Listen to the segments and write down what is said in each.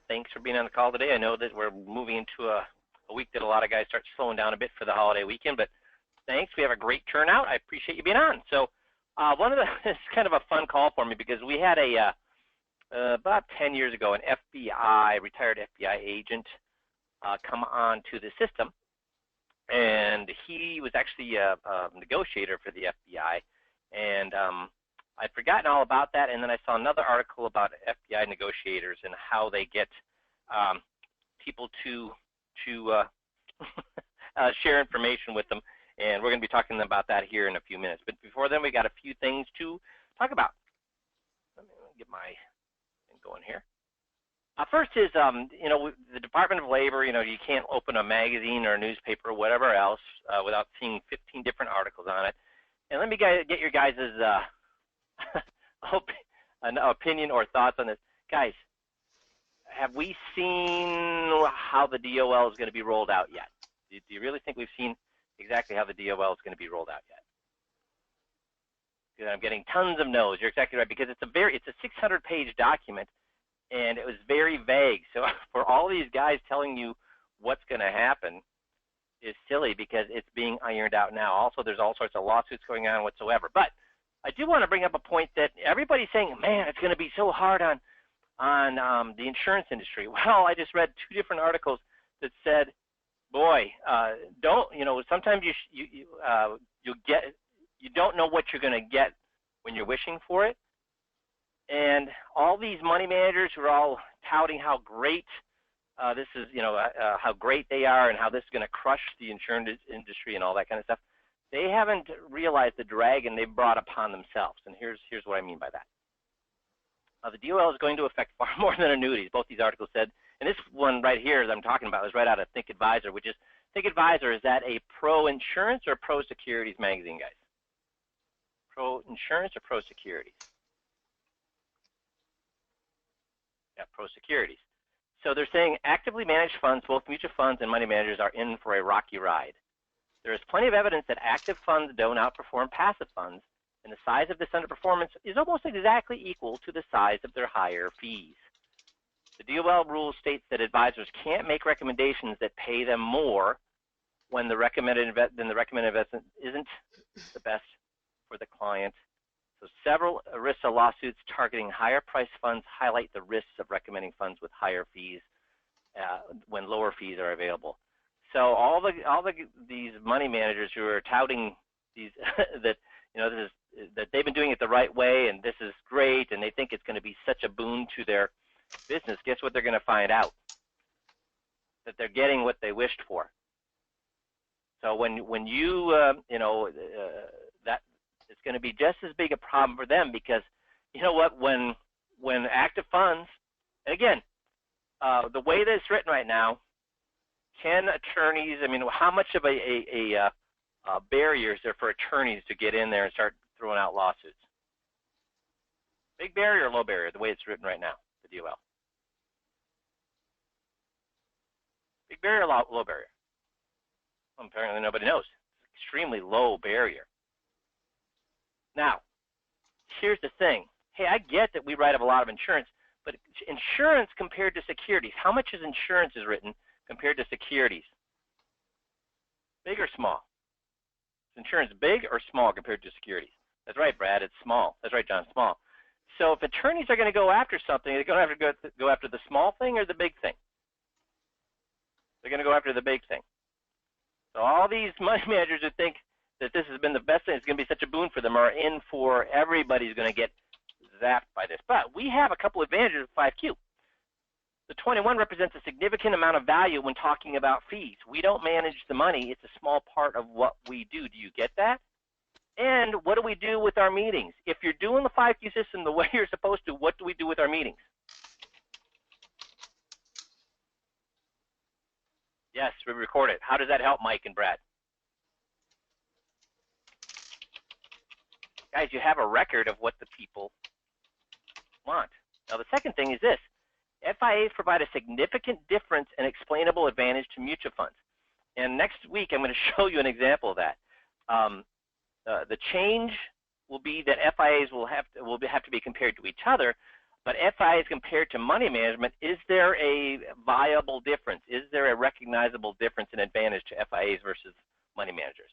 Thanks for being on the call today. I know that we're moving into a week that a lot of guys start slowing down a bit for the holiday weekend, but thanks. We have a great turnout. I appreciate you being on. So it's kind of a fun call for me because we had about 10 years ago, an retired FBI agent come on to the system, and he was actually a negotiator for the FBI, and I'd forgotten all about that, and then I saw another article about FBI negotiators and how they get people to share information with them, and we're going to be talking about that here in a few minutes. But before then, we got a few things to talk about. Let me get my thing going here. First is, the Department of Labor, you can't open a magazine or a newspaper or whatever else without seeing 15 different articles on it. And let me get your guys' opinion or thoughts on this. Guys, have we seen how the DOL is going to be rolled out yet? Do you really think we've seen exactly how the DOL is going to be rolled out yet? Because I'm getting tons of no's. You're exactly right, because it's a 600-page document, and it was very vague. So for all these guys telling you what's going to happen is silly because it's being ironed out now. Also, there's all sorts of lawsuits going on whatsoever. But I do want to bring up a point that everybody's saying, man, it's going to be so hard on the insurance industry. Well, I just read 2 different articles that said, boy, sometimes you don't know what you're going to get when you're wishing for it. And all these money managers who are all touting how great this is, how great they are and how this is going to crush the insurance industry and all that kind of stuff, they haven't realized the dragon they've brought upon themselves. And here's what I mean by that. The DOL is going to affect far more than annuities, both these articles said. And this one right here that I'm talking about is right out of Think Advisor, which is, Think Advisor, is that a pro-insurance or pro-securities magazine, guys? Pro-insurance or pro-securities? Yeah, pro-securities. So they're saying actively managed funds, both mutual funds and money managers, are in for a rocky ride. There is plenty of evidence that active funds don't outperform passive funds, and the size of this underperformance is almost exactly equal to the size of their higher fees. The DOL rule states that advisors can't make recommendations that pay them more when the recommended investment isn't the best for the client. So several ERISA lawsuits targeting higher price funds highlight the risks of recommending funds with higher fees when lower fees are available. So these money managers who are touting these that they've been doing it the right way and this is great and they think it's going to be such a boon to their business, guess what they're going to find out? That they're getting what they wished for. So when that it's going to be just as big a problem for them, because you know what, when active funds, and again, the way that it's written right now, can attorneys, how much of a barrier is there for attorneys to get in there and start throwing out lawsuits? Big barrier or low barrier, the way it's written right now, the DOL? Big barrier or low barrier? Well, apparently nobody knows. It's extremely low barrier. Now, here's the thing. Hey, I get that we write up a lot of insurance, but insurance compared to securities, how much is insurance is written compared to securities? Big or small? Is insurance big or small compared to securities? That's right, Brad, it's small. That's right, John, small. So if attorneys are going to go after something, they're going to have to go after the small thing or the big thing? They're going to go after the big thing. So all these money managers who think that this has been the best thing, it's going to be such a boon for them, are in for everybody's going to get zapped by this. But we have a couple advantages of 5Q. The 21 represents a significant amount of value when talking about fees. We don't manage the money. It's a small part of what we do. Do you get that? And what do we do with our meetings? If you're doing the 5Q system the way you're supposed to, what do we do with our meetings? Yes, we record it. How does that help Mike and Brad? Guys, you have a record of what the people want. Now, the second thing is this. FIAs provide a significant difference and explainable advantage to mutual funds. And next week, I'm going to show you an example of that. The change will be that FIAs will have to be compared to each other, But FIAs compared to money management, is there a viable difference? Is there a recognizable difference in advantage to FIAs versus money managers?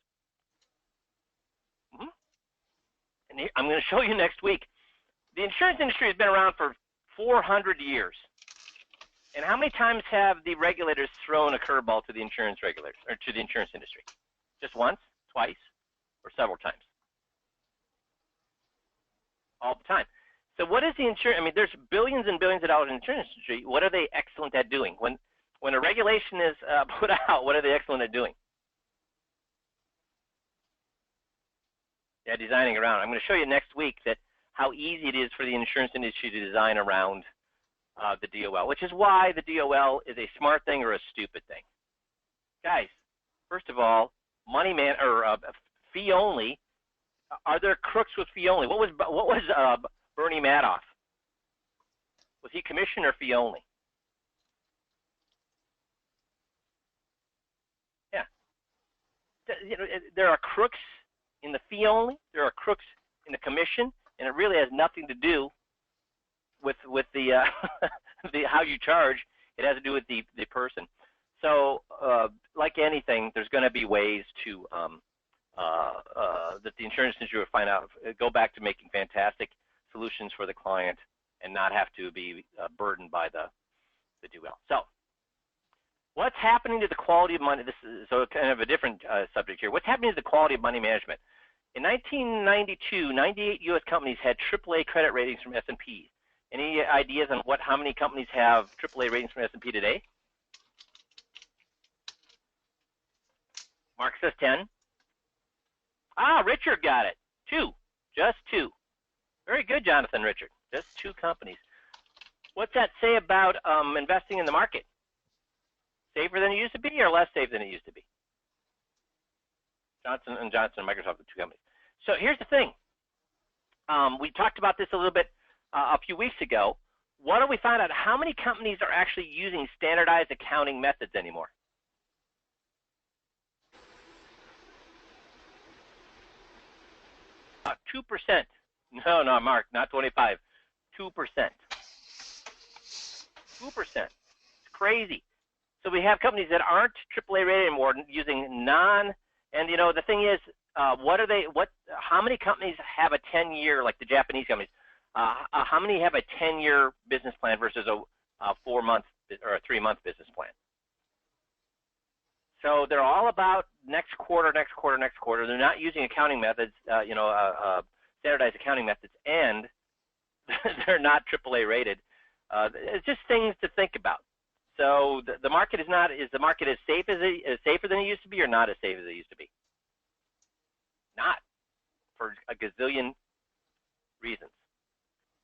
And here, I'm going to show you next week. The insurance industry has been around for 400 years. And how many times have the regulators thrown a curveball to the insurance regulators or to the insurance industry? Just once, twice, or several times? All the time. So what is the insurance? I mean, there's billions and billions of dollars in the insurance industry. What are they excellent at doing? When a regulation is put out, what are they excellent at doing? Yeah, designing around. I'm going to show you next week that how easy it is for the insurance industry to design around the DOL, which is why the DOL is a smart thing or a stupid thing. Guys, first of all, fee only. Are there crooks with fee only? What was Bernie Madoff? Was he commission or fee only? Yeah. You know, there are crooks in the fee only. There are crooks in the commission, and it really has nothing to do with the how you charge. It has to do with the person. So like anything, there's going to be ways to that the insurance industry will find out, go back to making fantastic solutions for the client and not have to be burdened by the DOL. So what's happening to the quality of money? This is so kind of a different subject here. What's happening to the quality of money management? In 1992, 98 U.S. companies had AAA credit ratings from S&P. Any ideas on how many companies have AAA ratings from S&P today? Mark says 10. Ah, Richard got it. 2. Just 2. Very good, Jonathan Richard. Just 2 companies. What's that say about investing in the market? Safer than it used to be or less safe than it used to be? Johnson and Microsoft, the 2 companies. So here's the thing. We talked about this a little bit a few weeks ago. What do we find out? How many companies are actually using standardized accounting methods anymore? About 2%. No, Mark, not 25. 2%. 2%. It's crazy. So we have companies that aren't AAA rated anymore using and you know, the thing is, how many companies have a 10-year, like the Japanese companies, how many have a 10-year business plan versus a 4-month or a 3-month business plan? So they're all about next quarter, next quarter, next quarter. They're not using accounting methods, standardized accounting methods, and they're not AAA rated. It's just things to think about. So the market is the market as safer than it used to be, or not as safe as it used to be? Not, for a gazillion reasons.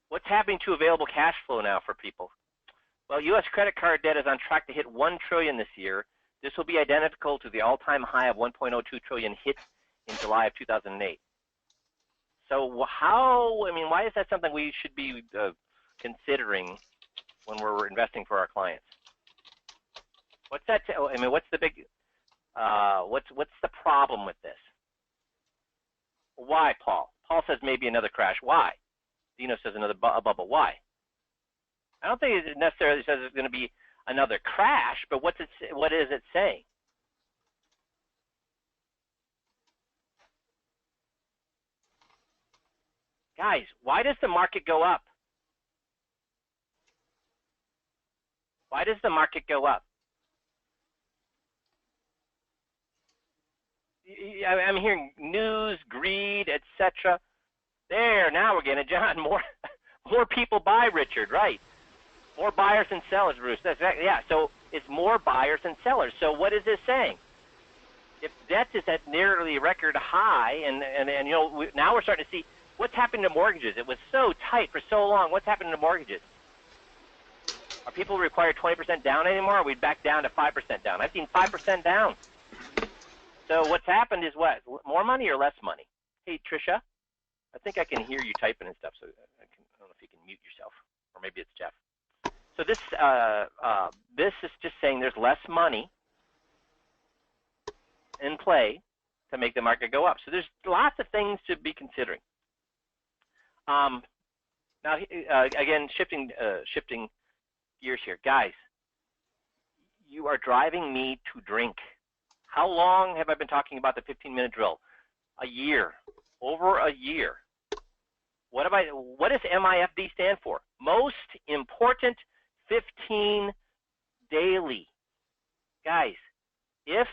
What's happening to available cash flow now for people? Well, U.S. credit card debt is on track to hit $1 trillion this year. This will be identical to the all-time high of $1.02 trillion hit in July of 2008. So why is that something we should be considering when we're investing for our clients? What's that? What's the big? What's the problem with this? Why, Paul? Paul says maybe another crash. Why? Dino says another bubble. Why? I don't think it necessarily says it's going to be another crash, but what is it saying? Guys, why does the market go up? Why does the market go up? I'm hearing news, greed, etc. There, now we're getting it, John. More people buy, Richard, right? More buyers and sellers, Bruce. That's exactly, yeah. So it's more buyers and sellers. So what is this saying? If debt is at nearly record high, and you know, now we're starting to see what's happening to mortgages. It was so tight for so long. What's happening to mortgages? Are people required 20% down anymore? Or are we back down to 5% down? I've seen 5% down. So what's happened is what? More money or less money? Hey, Trisha, I think I can hear you typing and stuff, so I don't know if you can mute yourself, or maybe it's Jeff. So this is just saying there's less money in play to make the market go up. So there's lots of things to be considering. Now, again, shifting gears here. Guys, you are driving me to drink. How long have I been talking about the 15-minute drill? A year. Over a year. What does MIFD stand for? Most Important 15 Daily. Guys, if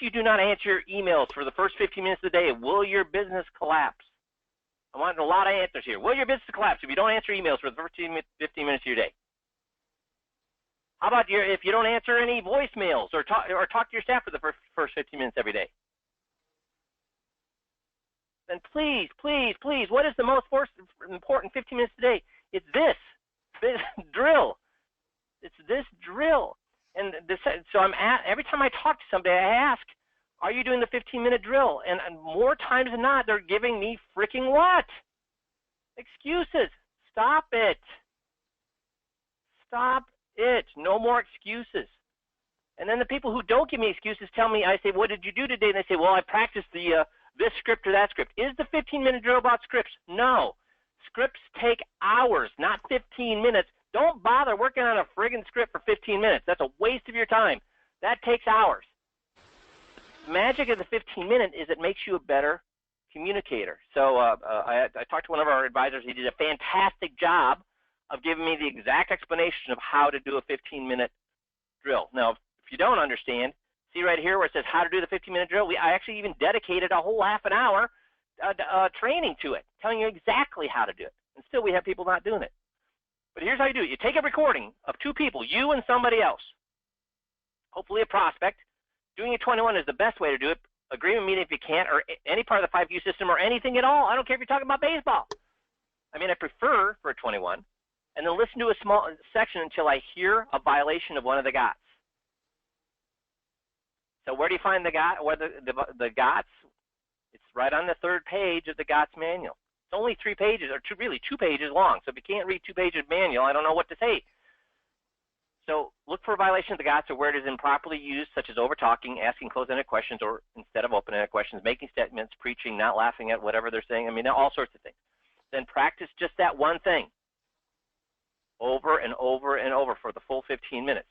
you do not answer emails for the first 15 minutes of the day, will your business collapse? I want a lot of answers here. Will your business collapse if you don't answer emails for the first 15 minutes of your day? How about if you don't answer any voicemails or talk to your staff for the first 15 minutes every day? Then please, please, please, what is the most important 15 minutes a day? It's this drill. It's this drill. And so every time I talk to somebody, I ask, are you doing the 15-minute drill? And more times than not, they're giving me freaking what? Excuses. Stop it. Stop it. No more excuses. And then the people who don't give me excuses tell me, I say, what did you do today? And they say, well, I practiced this script or that script. Is the 15-minute drill about scripts? No. Scripts take hours, not 15 minutes. Don't bother working on a friggin' script for 15 minutes. That's a waste of your time. That takes hours. The magic of the 15-minute is it makes you a better communicator. So I talked to one of our advisors. He did a fantastic job of giving me the exact explanation of how to do a 15-minute drill. Now, if you don't understand, see right here where it says how to do the 15-minute drill? I actually even dedicated a whole half an hour training to it, telling you exactly how to do it. And still we have people not doing it. But here's how you do it. You take a recording of two people, you and somebody else, hopefully a prospect. Doing a 21 is the best way to do it. Agreement meeting if you can't, or any part of the 5Q system or anything at all. I don't care if you're talking about baseball. I mean, I prefer for a 21. And then listen to a small section until I hear a violation of one of the GOTS. So where do you find the GOTS? It's right on the third page of the GOTS manual. It's only 3 pages, or really 2 pages long. So if you can't read 2 pages of manual, I don't know what to say. So look for a violation of the GOTS or where it is improperly used, such as over-talking, asking closed-ended questions or instead of open-ended questions, making statements, preaching, not laughing at whatever they're saying. I mean, all sorts of things. Then practice just that one thing over and over and over for the full 15 minutes.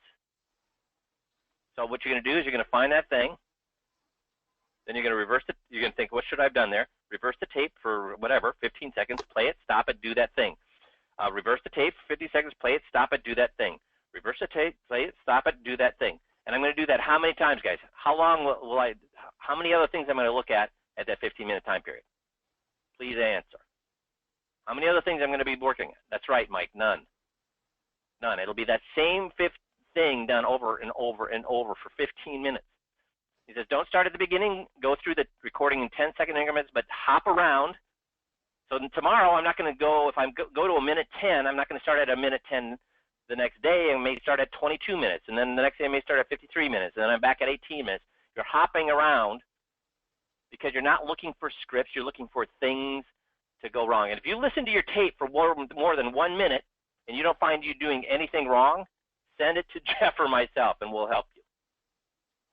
So what you're going to do is you're going to find that thing. Then you're going to reverse it. You're going to think, what should I have done there? Reverse the tape for whatever, 15 seconds, play it, stop it, do that thing. Reverse the tape for 50 seconds, play it, stop it, do that thing. Reverse the tape, play it, stop it, do that thing. And I'm going to do that how many times, guys? How long how many other things I'm going to look at that 15-minute time period? Please answer. How many other things I'm going to be working at? That's right, Mike, none. None. It'll be that same thing done over and over and over for 15 minutes. He says, don't start at the beginning, go through the recording in 10-second increments, but hop around. So tomorrow I'm not going to go, if I go to a minute 10, I'm not going to start at a minute 10 the next day. I may start at 22 minutes, and then the next day I may start at 53 minutes, and then I'm back at 18 minutes. You're hopping around because you're not looking for scripts, you're looking for things to go wrong. And if you listen to your tape for more than 1 minute and you don't find you doing anything wrong, send it to Jeff or myself and we'll help you.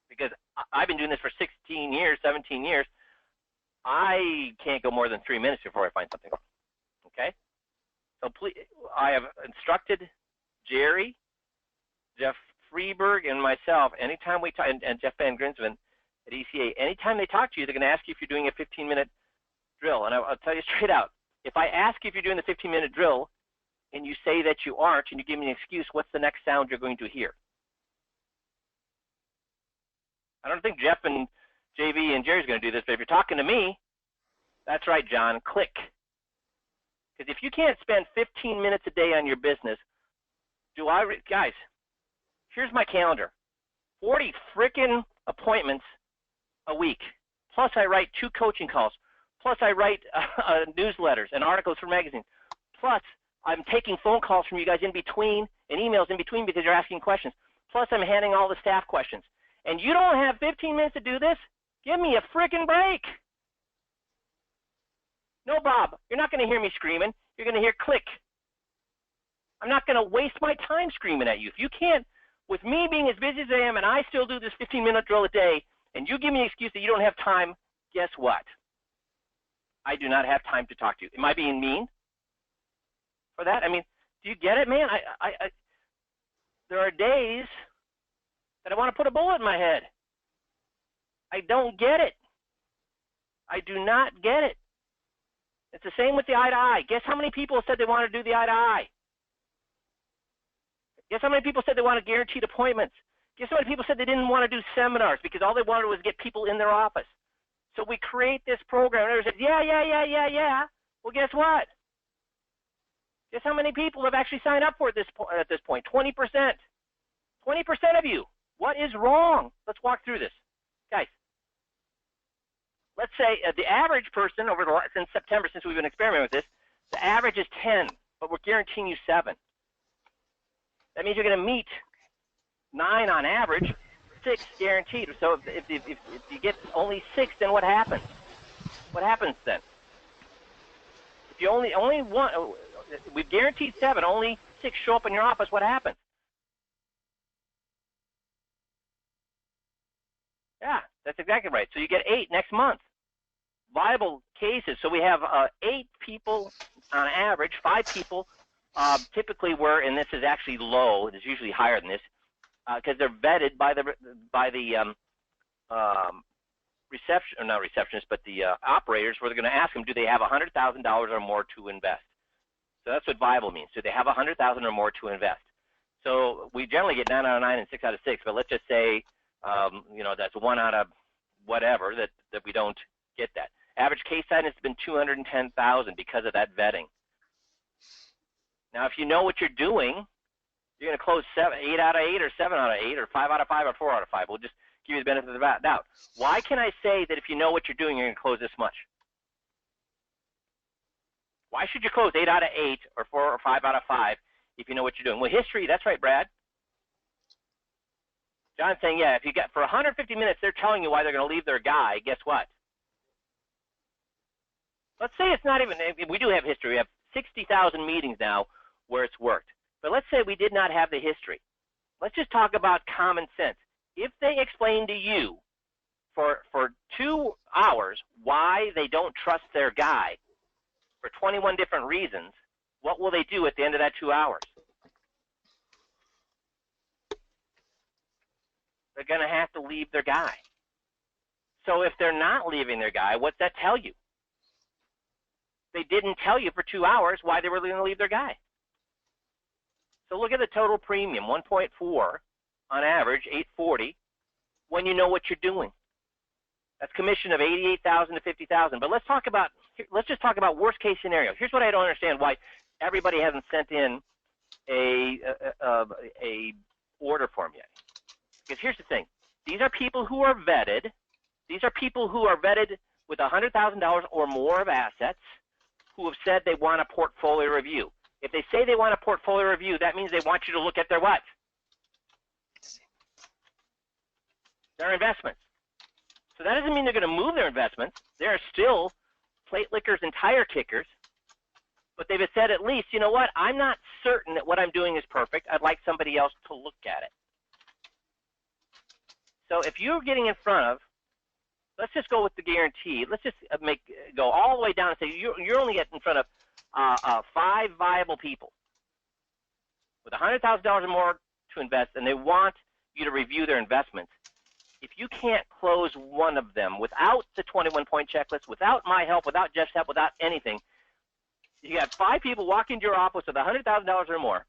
Because I've been doing this for 16 years, 17 years. I can't go more than 3 minutes before I find something wrong. Okay? So please, I have instructed Jerry, Jeff Freeberg, and myself, anytime we talk, and Jeff Van Grinsven at ECA, anytime they talk to you, they're going to ask you if you're doing a 15-minute drill. And I'll tell you straight out, if I ask you if you're doing the 15-minute drill and you say that you aren't and you give me an excuse, what's the next sound you're going to hear? I don't think Jeff and JV and Jerry's going to do this, but if you're talking to me, that's right, John, click. Because if you can't spend 15 minutes a day on your business, guys, here's my calendar. 40 frickin' appointments a week. Plus I write 2 coaching calls. Plus I write newsletters and articles for magazines. Plus I'm taking phone calls from you guys in between and emails in between because you're asking questions. Plus I'm handling all the staff questions. And you don't have 15 minutes to do this? Give me a frickin' break. No, Bob, you're not going to hear me screaming. You're going to hear click. I'm not going to waste my time screaming at you. If you can't, with me being as busy as I am and I still do this 15-minute drill a day, and you give me an excuse that you don't have time, guess what? I do not have time to talk to you. Am I being mean? for that? I mean, do you get it, man? There are days that I want to put a bullet in my head. I don't get it. I do not get it. It's the same with the eye to eye. Guess how many people said they want to do the eye to eye? Guess how many people said they wanted guaranteed appointments? Guess how many people said they didn't want to do seminars because all they wanted was get people in their office? So we create this program, and everybody said, yeah. Well, guess what? Guess how many people have actually signed up for it at this point? 20%. 20% of you. What is wrong? Let's walk through this. Guys, let's say the average person since September, since we've been experimenting with this, the average is 10, but we're guaranteeing you 7. That means you're going to meet 9 on average, 6 guaranteed. So if you get only 6, then what happens? What happens then? If you only one, we've guaranteed 7, only 6 show up in your office, what happens? Yeah, that's exactly right. So you get 8 next month. Viable cases. So we have 8 people on average, 5 people typically were, and this is actually low. It is usually higher than this because they're vetted by the reception, or not receptionist, but the operators, where they're going to ask them, do they have $100,000 or more to invest? So that's what viable means. Do they have $100,000 or more to invest? So we generally get 9 out of 9 and 6 out of 6, but let's just say that's 1 out of whatever that we don't get that. Average case size has been 210,000 because of that vetting. Now, if you know what you're doing, you're going to close 8 out of 8 or 7 out of 8 or 5 out of 5 or 4 out of 5. We'll just give you the benefit of the doubt. Why can I say that if you know what you're doing, you're going to close this much? Why should you close 8 out of 8 or 4 or 5 out of 5 if you know what you're doing? Well, history, that's right, Brad. John's saying, yeah, if you get for 150 minutes, they're telling you why they're going to leave their guy. Guess what? Let's say it's not even, we do have history. We have 60,000 meetings now where it's worked. But let's say we did not have the history. Let's just talk about common sense. If they explain to you for 2 hours why they don't trust their guy for 21 different reasons, what will they do at the end of that 2 hours? They're going to have to leave their guy. So if they're not leaving their guy, what's that tell you? They didn't tell you for 2 hours why they were going to leave their guy. So look at the total premium, 1.4 on average, 840, when you know what you're doing. That's commission of 88,000 to 50,000. But let's just talk about worst case scenario. Here's what I don't understand: why everybody hasn't sent in a order form yet. Because here's the thing: these are people who are vetted. These are people who are vetted with $100,000 or more of assets, who have said they want a portfolio review. If they say they want a portfolio review, that means they want you to look at their what? Their investments. So that doesn't mean they're going to move their investments. They're still plate lickers and tire kickers. But they've said at least, you know what, I'm not certain that what I'm doing is perfect. I'd like somebody else to look at it. So if you're getting in front of, let's just go with the guarantee. Let's just go all the way down and say you're only getting in front of 5 viable people with $100,000 or more to invest, and they want you to review their investments. If you can't close one of them without the 21-point checklist, without my help, without Jeff's help, without anything, you got 5 people walk into your office with $100,000 or more,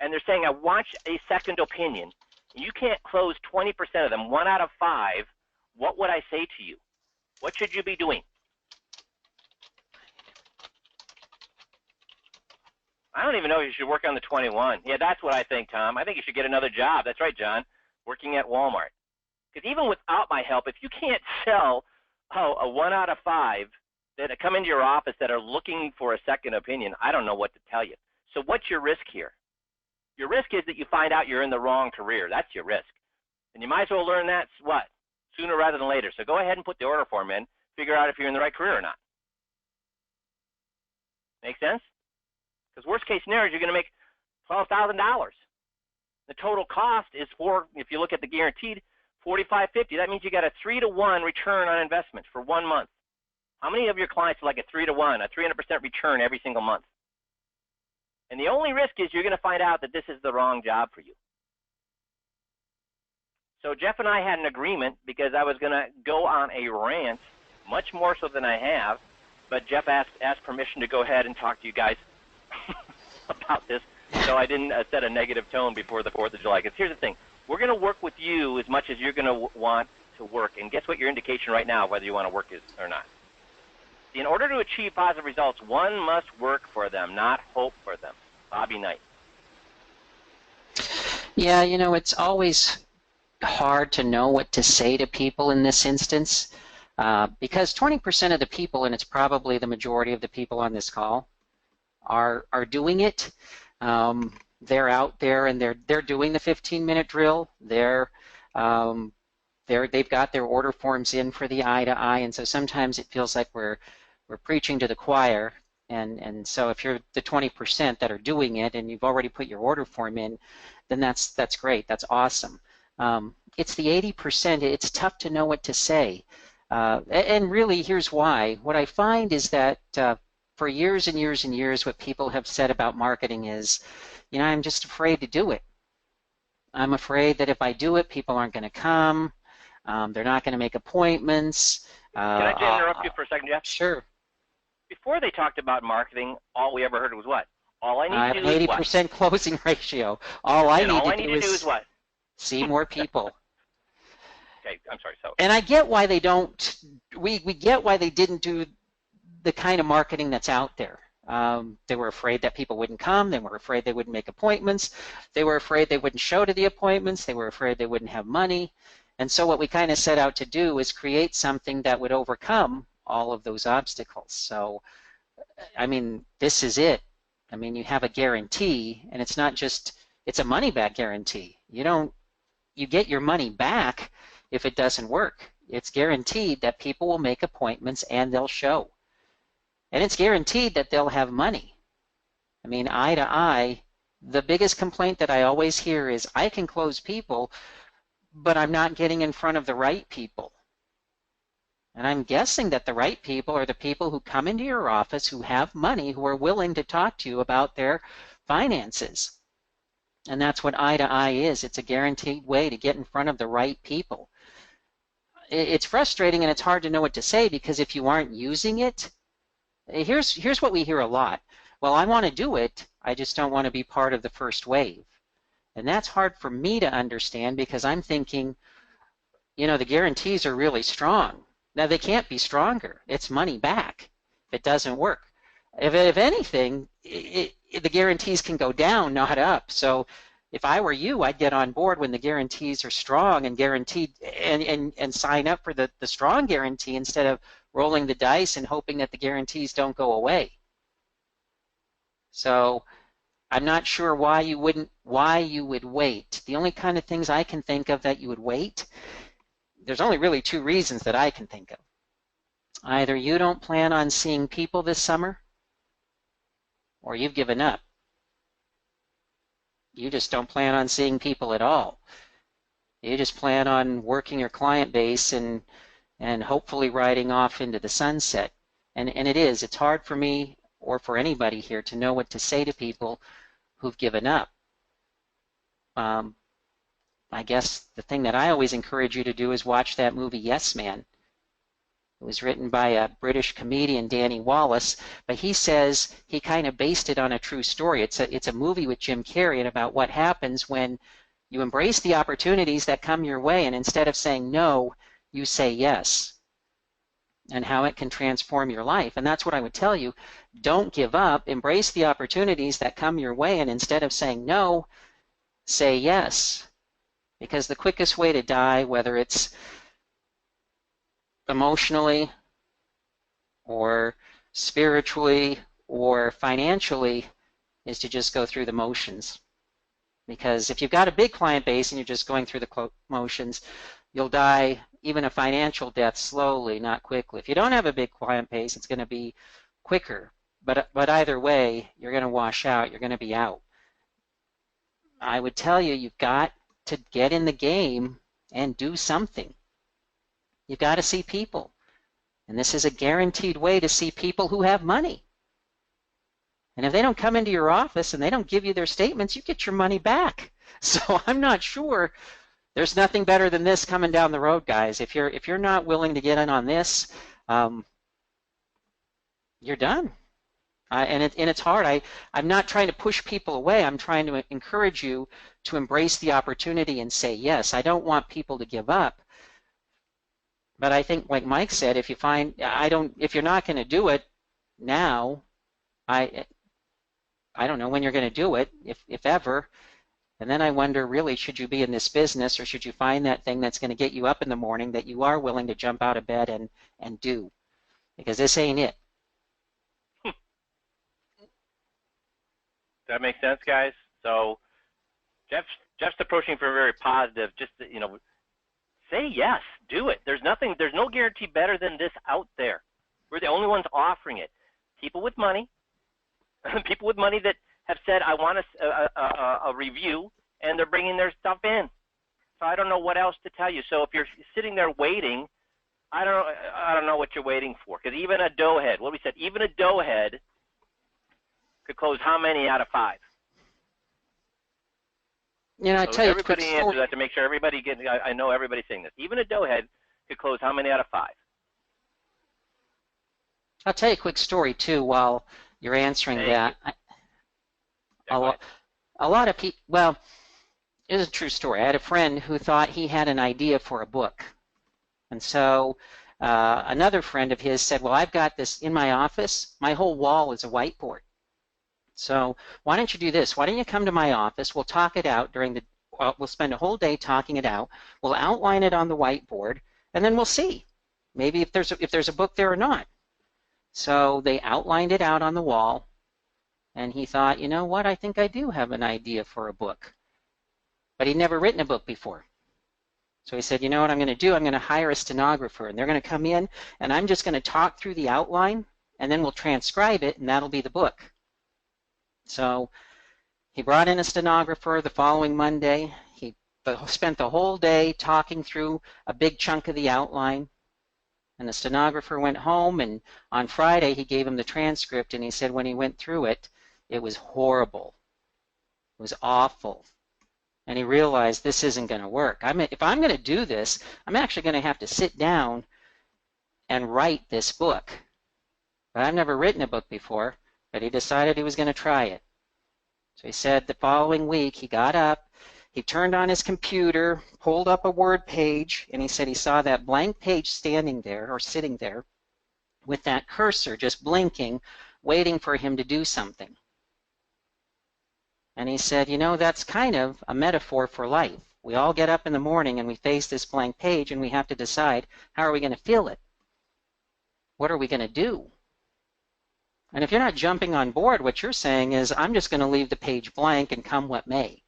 and they're saying, I want a second opinion. You can't close 20% of them, 1 out of 5. What would I say to you? What should you be doing? I don't even know if you should work on the 21. Yeah, that's what I think, Tom. I think you should get another job. That's right, John, working at Walmart. Because even without my help, if you can't sell a 1 out of 5 that come into your office that are looking for a second opinion, I don't know what to tell you. So what's your risk here? Your risk is that you find out you're in the wrong career. That's your risk. And you might as well learn that, what? Sooner rather than later. So go ahead and put the order form in, figure out if you're in the right career or not. Make sense? Because worst case scenario is you're going to make $12,000. The total cost is if you look at the guaranteed, $45.50. That means you got a 3-to-1 return on investment for 1 month. How many of your clients are like a 3-to-1, a 300% return every single month? And the only risk is you're going to find out that this is the wrong job for you. So Jeff and I had an agreement because I was going to go on a rant, much more so than I have, but Jeff asked permission to go ahead and talk to you guys about this, so I didn't set a negative tone before the 4th of July. Because here's the thing. We're going to work with you as much as you're going to want to work. And guess what your indication right now, whether you want to work is or not. In order to achieve positive results, one must work for them, not hope for them. Bobby Knight. Yeah, you know, it's always hard to know what to say to people in this instance because 20% of the people, and it's probably the majority of the people on this call, are doing it. They're out there and they're doing the 15-minute drill. They've got their order forms in for the eye to eye, and so sometimes it feels like we're preaching to the choir. And so if you're the 20% that are doing it and you've already put your order form in, then that's great. That's awesome. It's the 80%. It's tough to know what to say. And really, here's why. What I find is that for years and years and years, what people have said about marketing is, you know, I'm just afraid to do it. I'm afraid that if I do it, people aren't going to come. They're not going to make appointments. Can I just interrupt you for a second, Jeff? Sure. Before they talked about marketing, all we ever heard was what? All I need to do is what? 80% closing ratio. All I need to do is what? See more people. Okay, I'm sorry. So. And I get why they don't. We get why they didn't do the kind of marketing that's out there. They were afraid that people wouldn't come. They were afraid they wouldn't make appointments. They were afraid they wouldn't show to the appointments. They were afraid they wouldn't have money. And so what we kind of set out to do is create something that would overcome all of those obstacles. So, I mean, this is it. I mean, you have a guarantee, and it's not just, it's a money-back guarantee. You get your money back if it doesn't work. It's guaranteed that people will make appointments and they'll show. And it's guaranteed that they'll have money. I mean, eye to eye, the biggest complaint that I always hear is, I can close people, but I'm not getting in front of the right people. And I'm guessing that the right people are the people who come into your office, who have money, who are willing to talk to you about their finances. And that's what eye to eye is. It's a guaranteed way to get in front of the right people. It's frustrating and it's hard to know what to say, because if you aren't using it, here's what we hear a lot. Well, I want to do it, I just don't want to be part of the first wave. And that's hard for me to understand, because I'm thinking, you know, the guarantees are really strong. Now, they can't be stronger. It's money back if it doesn't work. If anything, the guarantees can go down, not up. So if I were you, I'd get on board when the guarantees are strong and guaranteed, and sign up for the strong guarantee instead of rolling the dice and hoping that the guarantees don't go away. So I'm not sure why you would wait. The only kind of things I can think of that you would wait, there's only really two reasons that I can think of. Either you don't plan on seeing people this summer, or you've given up. You just don't plan on seeing people at all. You just plan on working your client base and hopefully riding off into the sunset. And it's hard for me or for anybody here to know what to say to people who've given up. I guess the thing that I always encourage you to do is watch that movie Yes Man. It was written by a British comedian, Danny Wallace, but he says he kind of based it on a true story. It's a movie with Jim Carrey, and about what happens when you embrace the opportunities that come your way, and instead of saying no, you say yes, and how it can transform your life. And that's what I would tell you. Don't give up. Embrace the opportunities that come your way, and instead of saying no, say yes. Because the quickest way to die, whether it's emotionally or spiritually or financially, is to just go through the motions. Because if you've got a big client base and you're just going through the motions, you'll die even a financial death slowly, not quickly. If you don't have a big client base, it's going to be quicker. But either way, you're going to wash out. You're going to be out. I would tell you, you've got to get in the game and do something. You've got to see people. And this is a guaranteed way to see people who have money. And if they don't come into your office and they don't give you their statements, you get your money back. So I'm not sure. There's nothing better than this coming down the road, guys. If you're not willing to get in on this, you're done. And it's hard. I'm not trying to push people away. I'm trying to encourage you to embrace the opportunity and say yes. I don't want people to give up. But I think, like Mike said, if you're not going to do it now, I don't know when you're going to do it, if ever. And then I wonder, really, should you be in this business, or should you find that thing that's going to get you up in the morning that you are willing to jump out of bed and do? Because this ain't it. Does that make sense, guys? So Jeff's approaching for a very positive, just, say yes, do it. There's no guarantee better than this out there. We're the only ones offering it. People with money, people with money that have said, I want a review, and they're bringing their stuff in. So I don't know what else to tell you. So if you're sitting there waiting, I don't know what you're waiting for. Because even a doughhead, what we said, even a doughhead could close how many out of 5? I tell you, everybody answer that to make sure everybody gets. I know everybody's saying this. Even a doughhead could close how many out of 5? I'll tell you a quick story too while you're answering that. A lot of people. Well, it is a true story. I had a friend who thought he had an idea for a book, and so another friend of his said, "Well, I've got this in my office. My whole wall is a whiteboard. So why don't you do this? Why don't you come to my office? We'll talk it out we'll spend a whole day talking it out. We'll outline it on the whiteboard, and then we'll see maybe if there's a book there or not." So they outlined it out on the wall, and he thought, you know what? I think I do have an idea for a book. But he'd never written a book before. So he said, you know what I'm going to do? I'm going to hire a stenographer, and they're going to come in, and I'm just going to talk through the outline, and then we'll transcribe it, and that'll be the book. So he brought in a stenographer the following Monday. He spent the whole day talking through a big chunk of the outline. And the stenographer went home, and on Friday he gave him the transcript, and he said when he went through it, it was horrible. It was awful. And he realized this isn't going to work. If I'm going to do this, I'm actually going to have to sit down and write this book. But I've never written a book before, but he decided he was going to try it. So he said the following week he got up, he turned on his computer, pulled up a Word page, and he said he saw that blank page standing there or sitting there with that cursor just blinking, waiting for him to do something. And he said, that's kind of a metaphor for life. We all get up in the morning and we face this blank page and we have to decide, how are we going to fill it? What are we going to do? And if you're not jumping on board, what you're saying is, I'm just going to leave the page blank and come what may.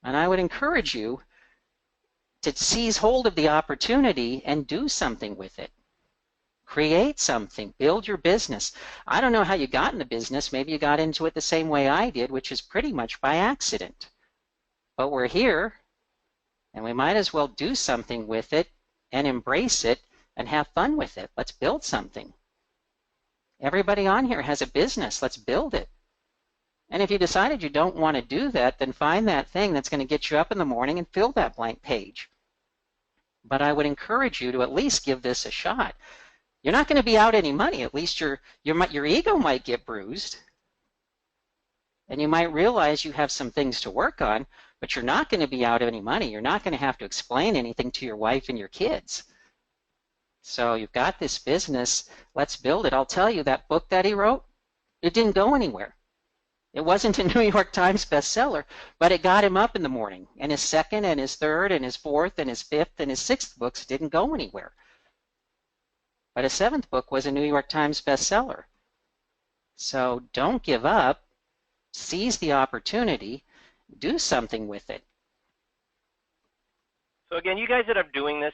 And I would encourage you to seize hold of the opportunity and do something with it. Create something. Build your business. I don't know how you got in the business. Maybe you got into it the same way I did, which is pretty much by accident. But we're here, and we might as well do something with it and embrace it and have fun with it. Let's build something. Everybody on here has a business. Let's build it. And if you decided you don't want to do that, then find that thing that's going to get you up in the morning and fill that blank page. But I would encourage you to at least give this a shot. You're not going to be out any money. At least your ego might get bruised. And you might realize you have some things to work on, but you're not going to be out any money. You're not going to have to explain anything to your wife and your kids. So you've got this business. Let's build it. I'll tell you, that book that he wrote, it didn't go anywhere. It wasn't a New York Times bestseller, but it got him up in the morning. And his second and his third and his fourth and his fifth and his sixth books didn't go anywhere. But his seventh book was a New York Times bestseller. So don't give up. Seize the opportunity. Do something with it. So again, you guys that are doing this,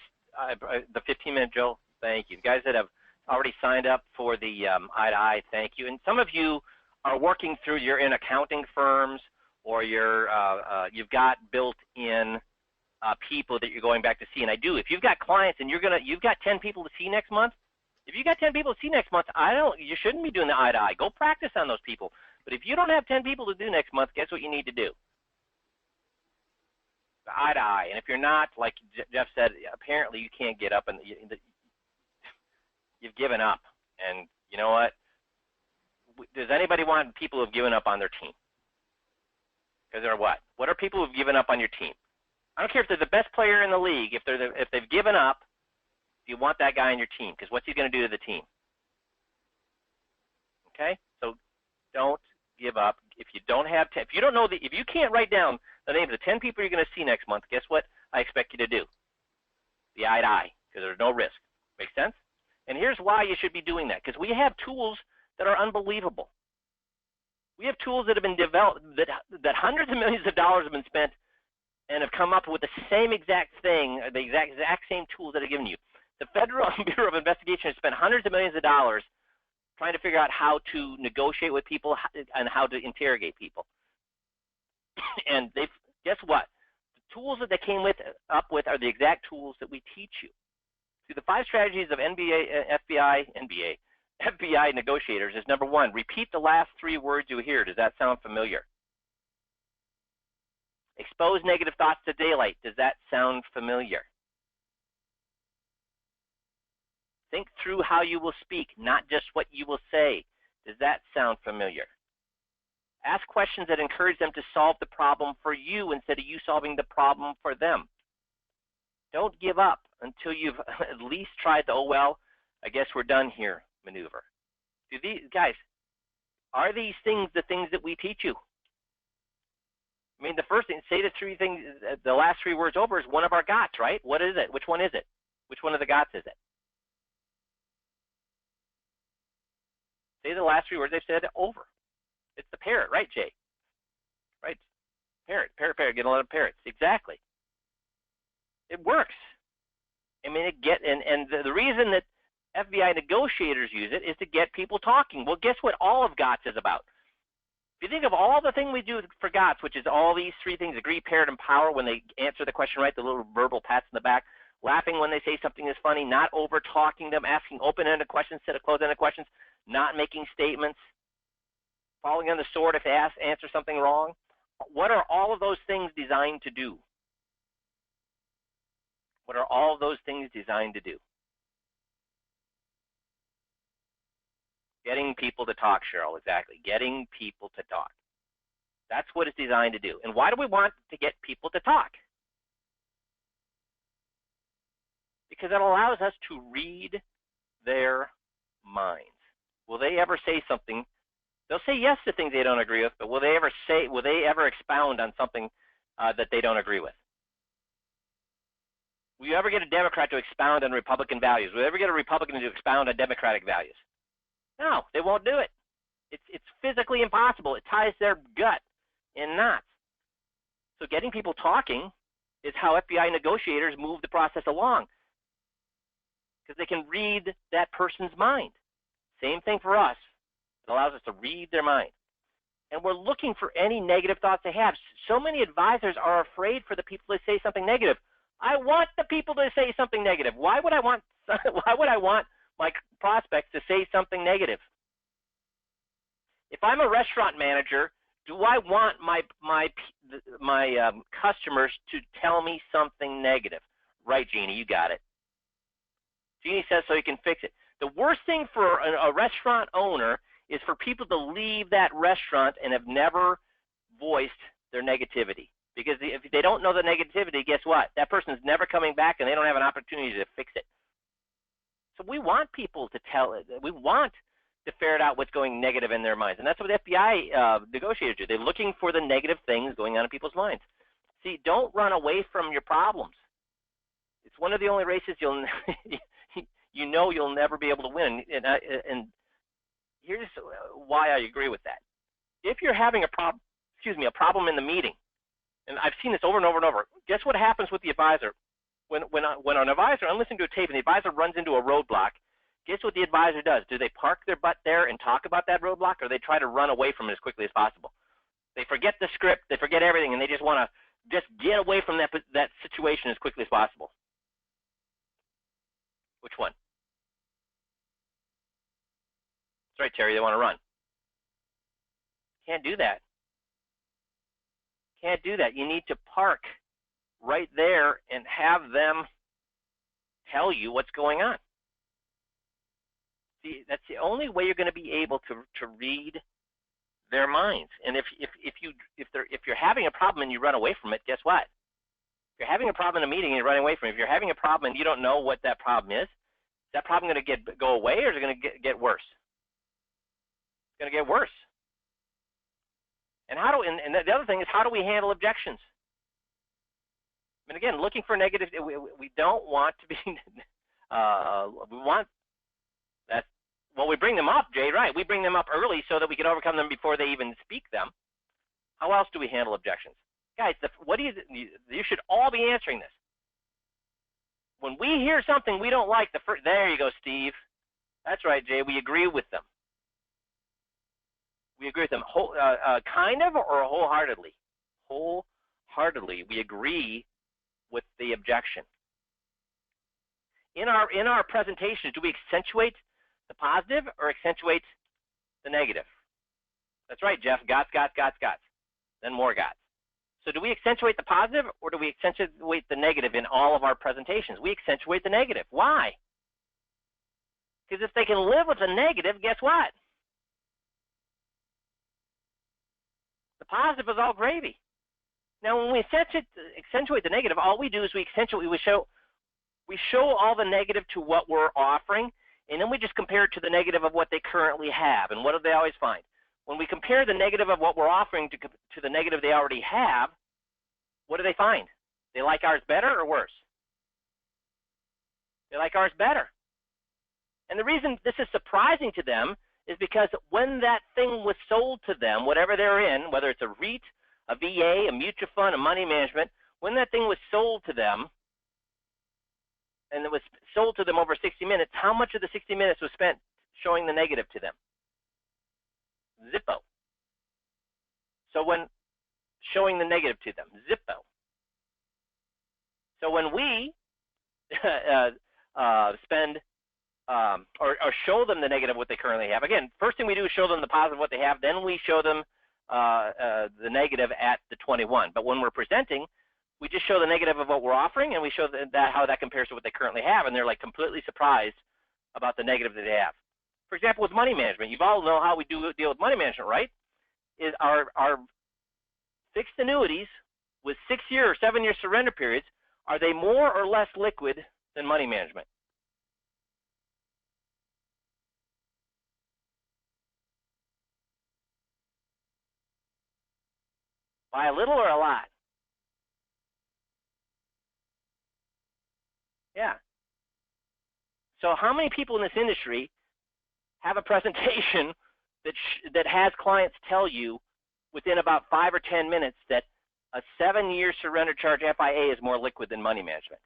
the 15-minute drill, thank you. You guys that have already signed up for the Eye to Eye, thank you. And some of you are working through, you're in accounting firms, or you've got built-in people that you're going back to see. And I do. If you've got clients and you've got 10 people to see next month, If you got 10 people to see next month, you shouldn't be doing the eye to eye. Go practice on those people. But if you don't have 10 people to do next month, guess what you need to do? The eye to eye. And if you're not, like Jeff said, apparently you can't get up and you've given up. And you know what? Does anybody want people who have given up on their team? Because they're what? What are people who've given up on your team? I don't care if they're the best player in the league. If they've given up, you want that guy on your team, because what's he going to do to the team? Okay, so don't give up. If you don't have, if you don't know if you can't write down the names of 10 people you're going to see next month, guess what? I expect you to do the eye to eye, because there's no risk. Make sense? And here's why you should be doing that, because we have tools that are unbelievable. We have tools that have been developed that hundreds of millions of dollars have been spent and have come up with the same exact thing, the exact same tools that are given you. The Federal Bureau of Investigation has spent hundreds of millions of dollars trying to figure out how to negotiate with people and how to interrogate people. And guess what? The tools that they came up with are the exact tools that we teach you. See, the 5 strategies of FBI negotiators is number 1, repeat the last 3 words you hear. Does that sound familiar? Expose negative thoughts to daylight. Does that sound familiar? Think through how you will speak, not just what you will say. Does that sound familiar? Ask questions that encourage them to solve the problem for you instead of you solving the problem for them. Don't give up until you've at least tried the, oh, well, I guess we're done here maneuver. Do these guys, are these things the things that we teach you? I mean, the first thing, say the 3 things, the last 3 words over is one of our GOTS, right? What is it? Which one is it? Which one of the GOTS is it? Say the last 3 words they've said over. It's the parrot, right, Jay? Right? Parrot, parrot, parrot. Get a lot of parrots. Exactly. It works. I mean, and the reason that FBI negotiators use it is to get people talking. Well, guess what all of GOTS is about? If you think of all the things we do for GOTS, which is all these 3 things, agree, parrot, and power when they answer the question right, the little verbal pats in the back, laughing when they say something is funny, not over-talking them, asking open-ended questions instead of closed-ended questions, not making statements, falling on the sword if they answer something wrong. What are all of those things designed to do? What are all of those things designed to do? Getting people to talk, Cheryl, exactly. Getting people to talk. That's what it's designed to do. And why do we want to get people to talk? Because it allows us to read their minds. Will they ever say something? They'll say yes to things they don't agree with, but will they ever expound on something that they don't agree with? Will you ever get a Democrat to expound on Republican values? Will you ever get a Republican to expound on Democratic values? No, they won't do it. It's physically impossible. It ties their gut in knots. So getting people talking is how FBI negotiators move the process along, because they can read that person's mind. Same thing for us. It allows us to read their mind. And we're looking for any negative thoughts they have. So many advisors are afraid for the people to say something negative. I want the people to say something negative. Why would I want my prospects to say something negative? If I'm a restaurant manager, do I want my customers to tell me something negative? Right, Jeannie, you got it. Jeannie says so you can fix it. The worst thing for a restaurant owner is for people to leave that restaurant and have never voiced their negativity. Because if they don't know the negativity, guess what? That person's never coming back and they don't have an opportunity to fix it. So we want people to tell it. We want to ferret out what's going negative in their minds. And that's what FBI negotiators do. They're looking for the negative things going on in people's minds. See, don't run away from your problems. It's one of the only races you'll never be able to win. And here's why I agree with that. If you're having a problem in the meeting, and I've seen this over and over and over, guess what happens with the advisor? When an advisor, I'm listening to a tape and the advisor runs into a roadblock, guess what the advisor does? Do they park their butt there and talk about that roadblock, or they try to run away from it as quickly as possible? They forget the script, they forget everything, and they just want to just get away from that situation as quickly as possible. Which one? That's right, Terry, they want to run. Can't do that. Can't do that. You need to park right there and have them tell you what's going on. See, that's the only way you're going to be able to read their minds. And if you're having a problem and you run away from it, guess what? If you're having a problem in a meeting and you're running away from it, if you're having a problem and you don't know what that problem is that problem going to go away, or is it going to get worse? It's going to get worse. And and the other thing is, how do we handle objections? And again, looking for negative, we don't want to be, we want that, well, we bring them up, Jay, right? We bring them up early so that we can overcome them before they even speak them. How else do we handle objections? Guys, you should all be answering this. When we hear something we don't like, there you go, Steve. That's right, Jay, we agree with them. We agree with them, kind of or wholeheartedly? Wholeheartedly, we agree with the objection. In our presentation, do we accentuate the positive or accentuate the negative? That's right, Jeff. Gots. Then more gots. So do we accentuate the positive or do we accentuate the negative in all of our presentations? We accentuate the negative. Why? Because if they can live with the negative, guess what? The positive is all gravy. Now, when we accentuate the negative, all we do is we show all the negative to what we're offering, and then we just compare it to the negative of what they currently have. And what do they always find? When we compare the negative of what we're offering to the negative they already have, what do they find? They like ours better or worse? They like ours better. And the reason this is surprising to them is because when that thing was sold to them, whatever they're in, whether it's a REIT, a VA, a mutual fund, a money management, when that thing was sold to them, and it was sold to them over 60 minutes, how much of the 60 minutes was spent showing the negative to them? Zippo. So when showing the negative to them, Zippo. So when we spend or show them the negative of what they currently have, again, first thing we do is show them the positive of what they have, then we show them the negative at the 21. But when we're presenting, we just show the negative of what we're offering, and we show how that compares to what they currently have, and they're like completely surprised about the negative that they have. For example, with money management, you all know how we deal with money management, right? Is our fixed annuities with 6-year or 7-year surrender periods, are they more or less liquid than money management? By a little or a lot? Yeah. So how many people in this industry have a presentation that has clients tell you within about 5 or 10 minutes that a 7-year surrender charge FIA is more liquid than money management?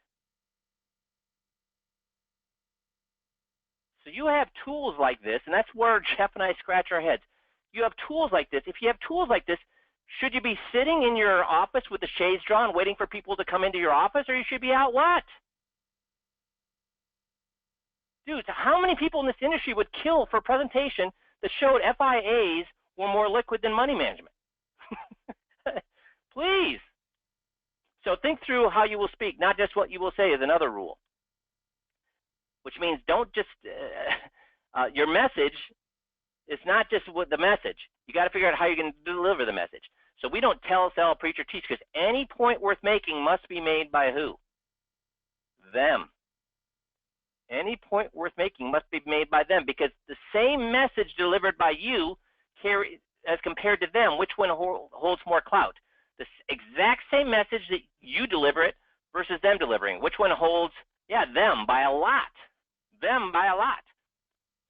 So you have tools like this, and that's where Jeff and I scratch our heads. You have tools like this. If you have tools like this, should you be sitting in your office with the shades drawn waiting for people to come into your office, or you should be out what? Dude, how many people in this industry would kill for a presentation that showed FIAs were more liquid than money management? Please. So think through how you will speak, not just what you will say is another rule. Which means don't just, your message is not just what the message. You got to figure out how you're going to deliver the message. So we don't tell, sell, preach, or teach, because any point worth making must be made by who? Them. Any point worth making must be made by them, because the same message delivered by you as compared to them, which one holds more clout? The exact same message that you deliver it versus them delivering. Which one holds, them by a lot. Them by a lot.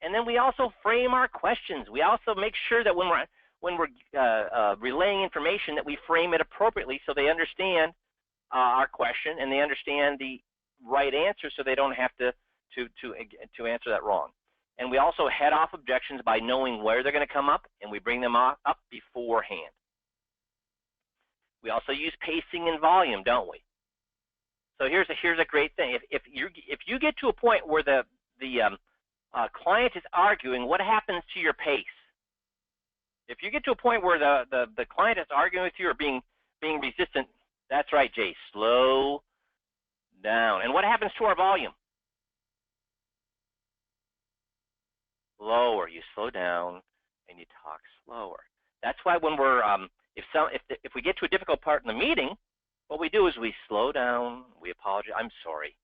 And then we also frame our questions. We also make sure that when we're relaying information that we frame it appropriately so they understand our question and they understand the right answer, so they don't have to answer that wrong. And we also head off objections by knowing where they're going to come up, and we bring them up beforehand. We also use pacing and volume, don't we? So here's a great thing. If you get to a point where the client is arguing, what happens to your pace? If you get to a point where the client is arguing with you or being resistant, that's right, Jay, slow down. And what happens to our volume? Lower. You slow down and you talk slower. That's why when we're if we get to a difficult part in the meeting, what we do is we slow down, we apologize, I'm sorry.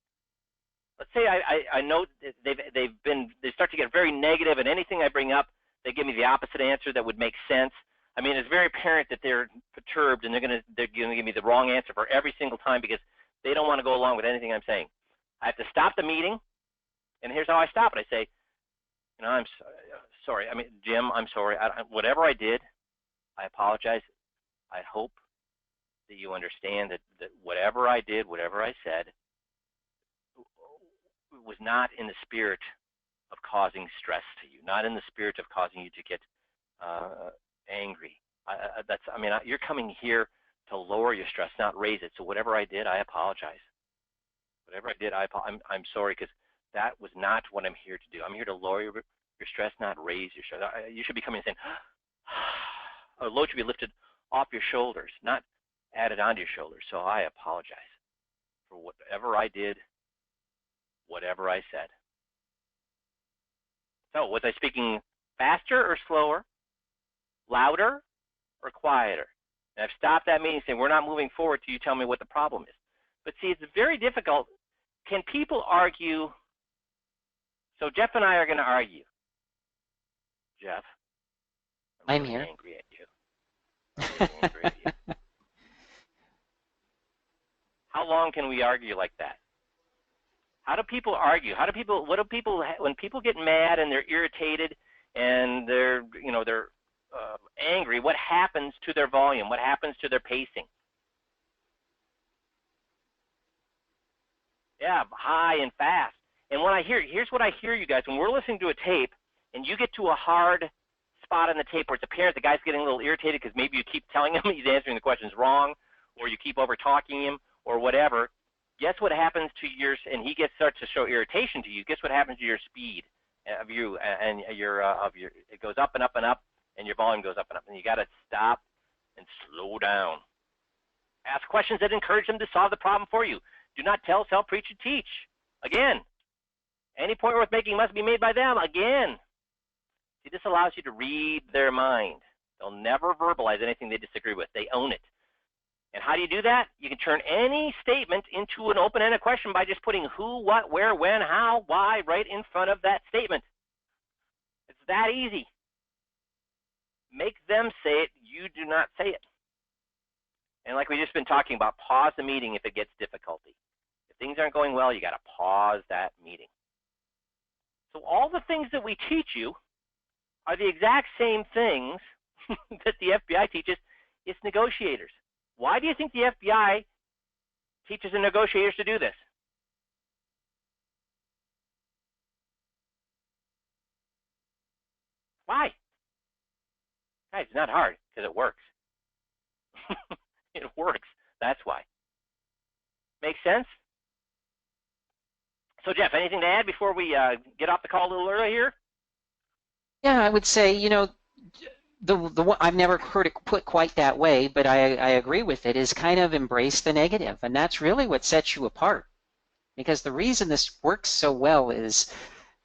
Let's say I know they start to get very negative, and anything I bring up, they give me the opposite answer that would make sense. I mean, it's very apparent that they're perturbed, and they're gonna give me the wrong answer for every single time because they don't want to go along with anything I'm saying. I have to stop the meeting, and here's how I stop it. I say, you know, I'm sorry. I mean, Jim, I'm sorry. Whatever I did, I apologize. I hope that you understand that whatever I did, whatever I said, was not in the spirit of causing stress to you, not in the spirit of causing you to get angry. You're coming here to lower your stress, not raise it. So whatever I did, I apologize. Whatever I did, I'm sorry, because that was not what I'm here to do. I'm here to lower your stress, not raise your stress. You should be coming and saying, a load should be lifted off your shoulders, not added onto your shoulders. So I apologize for whatever I did, whatever I said. So was I speaking faster or slower, louder or quieter? And I've stopped that meeting saying, we're not moving forward till you tell me what the problem is. But see, it's very difficult. Can people argue? So Jeff and I are going to argue. Jeff, I'm really here. Angry at you. I'm really angry at you. How long can we argue like that? How do people argue? When people get mad and they're irritated and they're angry, what happens to their volume? What happens to their pacing? Yeah, high and fast. And here's what I hear, you guys, when we're listening to a tape and you get to a hard spot on the tape where it's apparent the guy's getting a little irritated because maybe you keep telling him he's answering the questions wrong, or you keep over talking him or whatever, guess what happens to yours, and he starts to show irritation to you, guess what happens to your speed of you and it goes up and up and up, and your volume goes up and up, and you got to stop and slow down. Ask questions that encourage them to solve the problem for you. Do not tell, sell, preach, or teach. Again, any point worth making must be made by them. Again. See, this allows you to read their mind. They'll never verbalize anything they disagree with. They own it. And how do you do that? You can turn any statement into an open-ended question by just putting who, what, where, when, how, why right in front of that statement. It's that easy. Make them say it. You do not say it. And like we've just been talking about, pause the meeting if it gets difficulty. If things aren't going well, you got to pause that meeting. So all the things that we teach you are the exact same things that the FBI teaches its negotiators. Why do you think the FBI teaches the negotiators to do this? Why? Guys, it's not hard, because it works. It works. That's why. Make sense? So, Jeff, anything to add before we get off the call a little early here? Yeah, I would say, I've never heard it put quite that way, but I agree with it, is kind of embrace the negative. And that's really what sets you apart. Because the reason this works so well is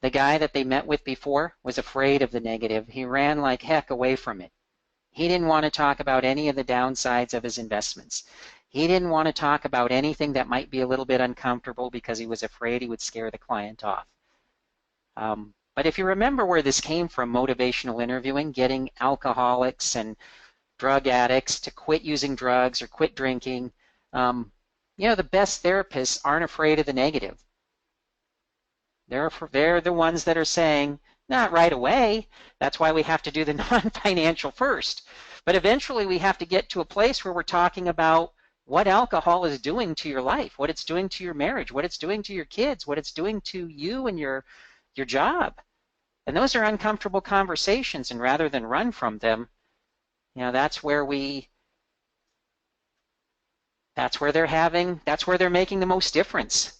the guy that they met with before was afraid of the negative. He ran like heck away from it. He didn't want to talk about any of the downsides of his investments. He didn't want to talk about anything that might be a little bit uncomfortable because he was afraid he would scare the client off. But if you remember where this came from, motivational interviewing, getting alcoholics and drug addicts to quit using drugs or quit drinking, the best therapists aren't afraid of the negative. They're the ones that are saying, not right away. That's why we have to do the non-financial first. But eventually we have to get to a place where we're talking about what alcohol is doing to your life, what it's doing to your marriage, what it's doing to your kids, what it's doing to you and your job. And those are uncomfortable conversations, and rather than run from them, that's where they're making the most difference.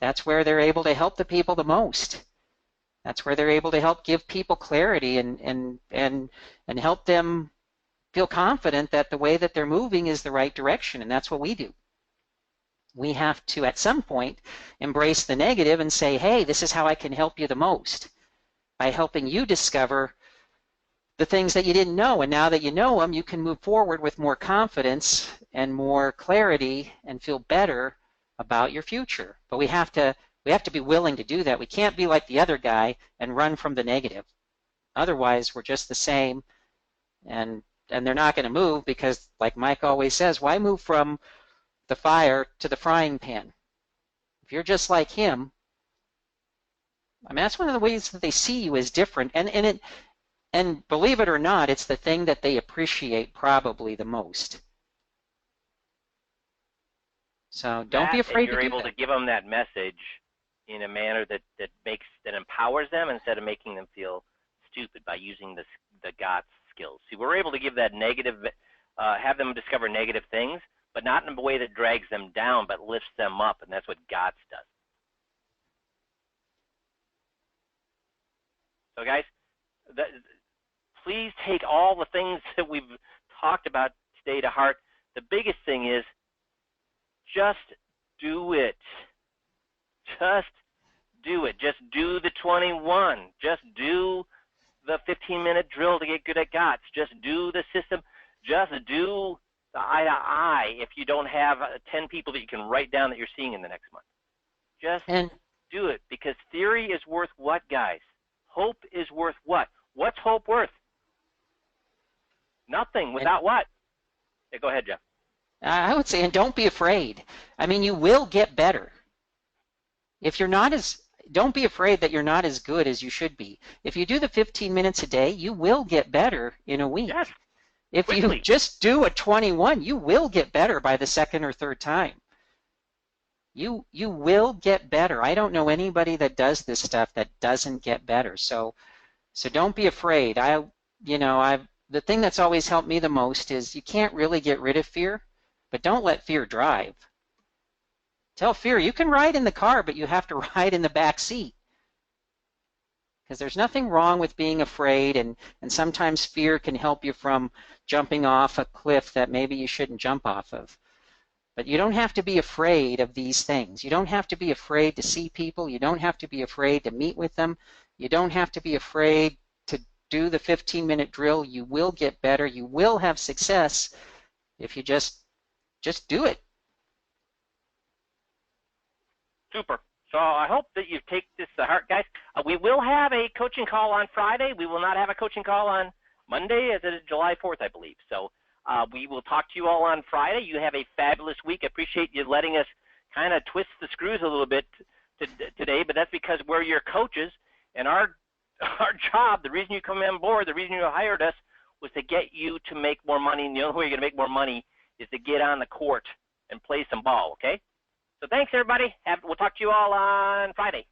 That's where they're able to help the people the most. That's where they're able to help give people clarity and help them feel confident that the way that they're moving is the right direction, and that's what we do. We have to, at some point, embrace the negative and say, hey, this is how I can help you the most, by helping you discover the things that you didn't know, and now that you know them, you can move forward with more confidence and more clarity and feel better about your future. But we have to be willing to do that. We can't be like the other guy and run from the negative. Otherwise, we're just the same, and they're not going to move because, like Mike always says, why move from the fire to the frying pan? If you're just like him, I mean, that's one of the ways that they see you as different. And believe it or not, it's the thing that they appreciate probably the most. So don't be afraid to do that. You're able to give them that message in a manner that empowers them instead of making them feel stupid by using the GOTS skills. See, we're able to give that negative, have them discover negative things, but not in a way that drags them down, but lifts them up, and that's what GOTS does. So, guys, please take all the things that we've talked about today to heart. The biggest thing is just do it. Just do it. Just do the 21. Just do the 15-minute drill to get good at GOTS. Just do the system. Just do the eye to eye if you don't have 10 people that you can write down that you're seeing in the next month. Just do it, because theory is worth what, guys? Hope is worth what? What's hope worth? Nothing. Without what? Yeah, go ahead, Jeff. I would say, and don't be afraid. I mean, you will get better. If you're not don't be afraid that you're not as good as you should be. If you do the 15 minutes a day, you will get better in a week. Yes. If Quickly. you just do a 21, you will get better by the second or third time. You will get better. I don't know anybody that does this stuff that doesn't get better. So don't be afraid. The thing that's always helped me the most is you can't really get rid of fear, but don't let fear drive. Tell fear you can ride in the car, but you have to ride in the back seat. Because there's nothing wrong with being afraid, and sometimes fear can help you from jumping off a cliff that maybe you shouldn't jump off of. But you don't have to be afraid of these things. You don't have to be afraid to see people. You don't have to be afraid to meet with them. You don't have to be afraid to do the 15-minute drill. You will get better. You will have success if you just do it. Super. So I hope that you take this to heart, guys. We will have a coaching call on Friday. We will not have a coaching call on Monday, as it is July 4th, I believe. So we will talk to you all on Friday. You have a fabulous week. I appreciate you letting us kind of twist the screws a little bit today, but that's because we're your coaches, and our job, the reason you come on board, the reason you hired us, was to get you to make more money, and the only way you're going to make more money is to get on the court and play some ball, okay? So thanks, everybody. We'll talk to you all on Friday.